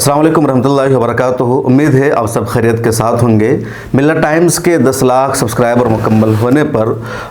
अस्सलाम वालेकुम रहमतुल्लाहि व बरकातुहू। उम्मीद है आप सब खैरियत के साथ होंगे। मिल्लत टाइम्स के 10 लाख सब्सक्राइबर मुकम्मल होने पर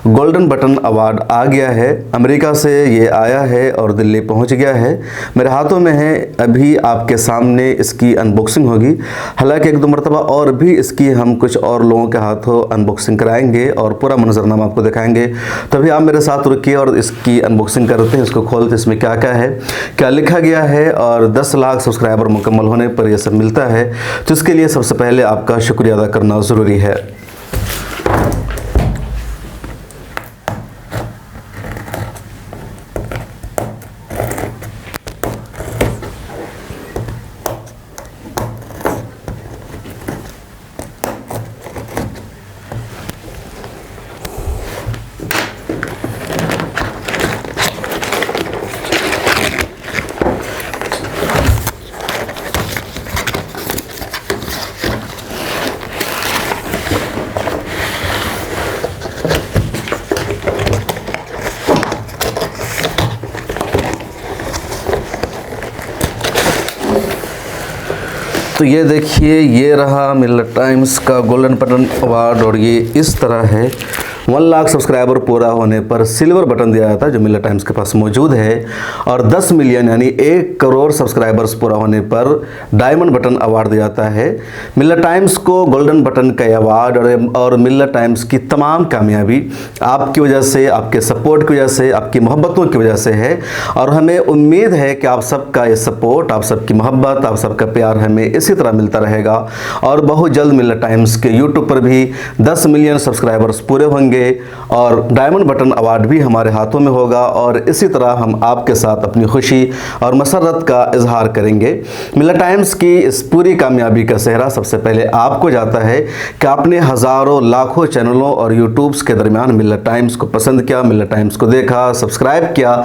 गोल्डन बटन अवार्ड आ गया है। अमेरिका से ये आया है और दिल्ली पहुंच गया है। मेरे हाथों में है, अभी आपके सामने इसकी अनबॉक्सिंग होगी। हालांकि एक दो मरतबा और भी इसकी हम कुछ और लोगों के हाथों अनबॉक्सिंग कराएंगे और पूरा मंजरनामा आपको दिखाएंगे। तभी आप मेरे साथ रुकिए और इसकी अनबॉक्सिंग करते हैं, इसको खोलते, इसमें क्या क्या है, क्या लिखा गया है और 10 लाख सब्सक्राइबर मुकम्मल होने पर यह सब मिलता है। तो इसके लिए सबसे पहले आपका शुक्रिया अदा करना ज़रूरी है। तो ये देखिए, ये रहा मिल्लत टाइम्स का गोल्डन बटन अवार्ड और ये इस तरह है। 1 लाख सब्सक्राइबर पूरा होने पर सिल्वर बटन दिया जाता है जो मिल्लत टाइम्स के पास मौजूद है, और 10 मिलियन यानी 1 करोड़ सब्सक्राइबर्स पूरा होने पर डायमंड बटन अवार्ड दिया जाता है। मिल्लत टाइम्स को गोल्डन बटन का अवार्ड और मिल्लत टाइम्स की तमाम कामयाबी आपकी वजह से, आपके सपोर्ट की वजह से, आपकी मोहब्बतों की वजह से है। और हमें उम्मीद है कि आप सबका ये सपोर्ट, आप सबकी मोहब्बत, आप सबका प्यार हमें इसी तरह मिलता रहेगा और बहुत जल्द मिल्लत टाइम्स के यूट्यूब पर भी 10 मिलियन सब्सक्राइबर्स पूरे होंगे और डायमंड बटन अवार्ड भी हमारे हाथों में होगा। और इसी तरह हम आपके साथ अपनी खुशी और मसरत का इजहार करेंगे। मिल्लत टाइम्स की इस पूरी कामयाबी का सेहरा सबसे पहले आपको जाता है कि आपने हज़ारों लाखों चैनलों और यूट्यूब्स के दरमियान मिल्लत टाइम्स को पसंद किया, मिल्लत टाइम्स को देखा, सब्सक्राइब किया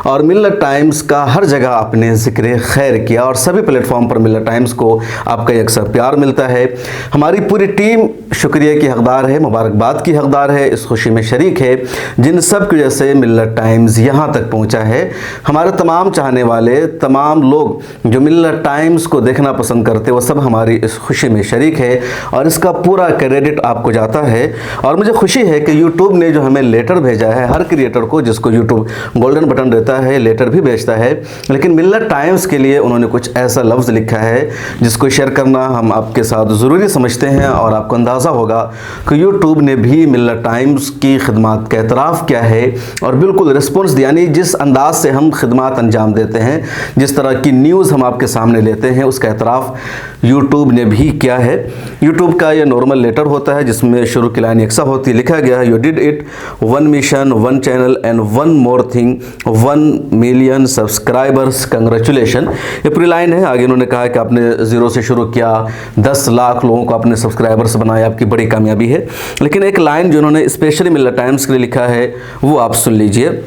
और मिल्लत टाइम्स का हर जगह आपने ज़िक्र खैर किया और सभी प्लेटफॉर्म पर मिल्लत टाइम्स को आपका अक्सर प्यार मिलता है। हमारी पूरी टीम शुक्रिया की हकदार है, मुबारकबाद की हकदार है, इस खुशी में शरीक है जिन सब की वजह से मिल्लत टाइम्स यहाँ तक पहुँचा है। हमारे तमाम चाहने वाले, तमाम लोग जो मिल्लत टाइम्स को देखना पसंद करते वो सब हमारी इस खुशी में शरीक है और इसका पूरा क्रेडिट आपको जाता है। और मुझे खुशी है कि यूट्यूब ने जो हमें लेटर भेजा है, हर क्रिएटर को जिसको यूट्यूब गोल्डन बटन देता है लेटर भी भेजता है, लेकिन मिल्लत टाइम्स के लिए उन्होंने कुछ ऐसा लफ्ज़ लिखा है जिसको शेयर करना हम आपके साथ ज़रूरी समझते हैं। और आपको अंदाज़ा होगा कि यूट्यूब ने भी मिल्लत टाइम्स की खिदमत का एतराफ़ किया है और बिल्कुल रिस्पॉन्स दिया, यानी जिस अंदाज से हम खिदमत अंजाम देते हैं, जिस तरह की न्यूज़ हम आपके सामने लेते हैं, उसका एतराफ़ यूट्यूब ने भी किया है। यूट्यूब का यह नॉर्मल लेटर होता है जिसमें शुरू की लाइन यकसा होती, लिखा गया है, you did it, 1 mission, 1 channel and 1 more thing, 1 million subscribers, congratulation. ये पूरी लाइन है। आगे उन्होंने कहा कि आपने ज़ीरो से शुरू किया, 10 लाख लोगों को आपने सब्सक्राइबर्स बनाया, आपकी बड़ी कामयाबी है। लेकिन एक लाइन जो उन्होंने स्पेशली मिल्लत टाइम्स के लिए लिखा है वो आप सुन लीजिए।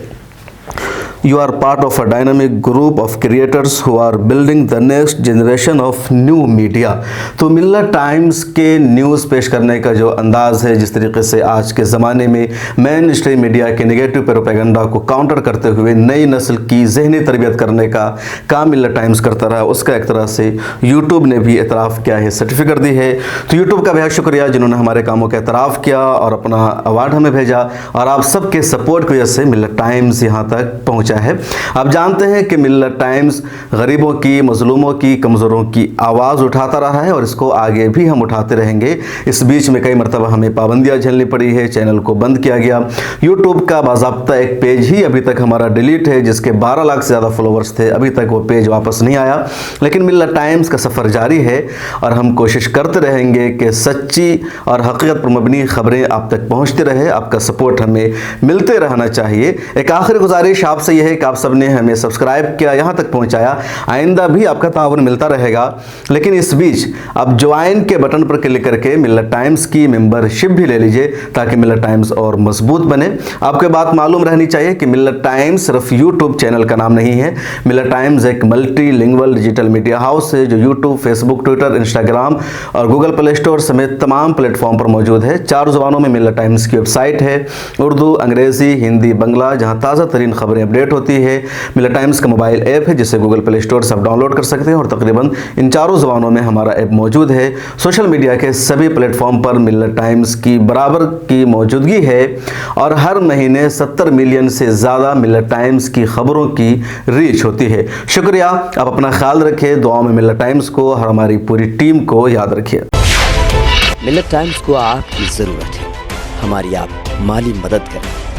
You are part of a dynamic group of creators who are building the next generation of new media। तो मिल्लत टाइम्स के न्यूज़ पेश करने का जो अंदाज़ है, जिस तरीके से आज के ज़माने में मेन स्ट्रीम मीडिया के नेगेटिव प्रोपेगेंडा को काउंटर करते हुए नई नस्ल की जहनी तरबियत करने का काम मिल्लत टाइम्स करता रहा, उसका एक तरह से यूट्यूब ने भी एतराफ़ किया है, सर्टिफिकेट दी है। तो यूट्यूब का बेहद शुक्रिया जिन्होंने हमारे कामों का एतराफ़ किया और अपना अवार्ड हमें भेजा और आप सबके सपोर्ट की वजह से मिल्लत टाइम्स यहाँ तक पहुँचा है। आप जानते हैं कि मिल्लत टाइम्स गरीबों की, मजलूमों की, कमज़ोरों की आवाज़ उठाता रहा है और इसको आगे भी हम उठाते रहेंगे। इस बीच में कई मरतबा हमें पाबंदियाँ झेलनी पड़ी है, चैनल को बंद किया गया। यूट्यूब का बाज़ाब्ता एक पेज ही अभी तक हमारा डिलीट है जिसके 12 लाख से ज़्यादा फॉलोवर्स थे, अभी तक वो पेज वापस नहीं आया। लेकिन मिल्लत टाइम्स का सफ़र जारी है और हम कोशिश करते रहेंगे कि सच्ची और हकीकत पर मबनी खबरें आप तक पहुँचती रहे। आपका सपोर्ट हमें मिलते रहना चाहिए। एक आखिरी गुजारिश आपसे यह है कि आप सबने हमें सब्सक्राइब किया, यहाँ तक पहुँचाया, आइंदा भी आपका ताउन मिलता रहेगा। लेकिन इस बीच आप ज्वाइन के बटन पर क्लिक करके मिल्लत टाइम्स की मेंबरशिप भी ले लीजिए ताकि मिल्लत टाइम्स और मजबूत बने। आपको बात मालूम रहनी चाहिए कि मिल्लत टाइम्स सिर्फ यूट्यूब चैनल का नाम नहीं है। मिल्लत टाइम्स एक मल्टीलिंगुअल डिजिटल मीडिया हाउस है जो यूट्यूब, फेसबुक, ट्विटर, इंस्टाग्राम और गूगल प्ले स्टोर समेत तमाम प्लेटफॉर्म पर मौजूद है। 4 ज़ुबानों में मिल्लत टाइम्स की वेबसाइट है, उर्दू, अंग्रेज़ी, हिंदी, बंगला, जहाँ ताज़ा तरीन खबरें अपडेट अपडेट होती है। मिलत टाइम्स का मोबाइल ऐप है जिसे गूगल प्ले स्टोर से आप डाउनलोड कर सकते हैं और तकरीबन इन चारों ज़बानों में हमारा ऐप मौजूद है। सोशल मीडिया के सभी प्लेटफॉर्म पर मिलत टाइम्स की बराबर की मौजूदगी है और हर महीने 70 मिलियन से ज़्यादा मिलत टाइम्स की खबरों की रीच होती है। शुक्रिया, आप अपना ख्याल रखें, दुआओं में मिलत टाइम्स को और हमारी पूरी टीम को याद रखिए। मिलत टाइम्स को आपकी ज़रूरत है, हमारी आप माली मदद करें।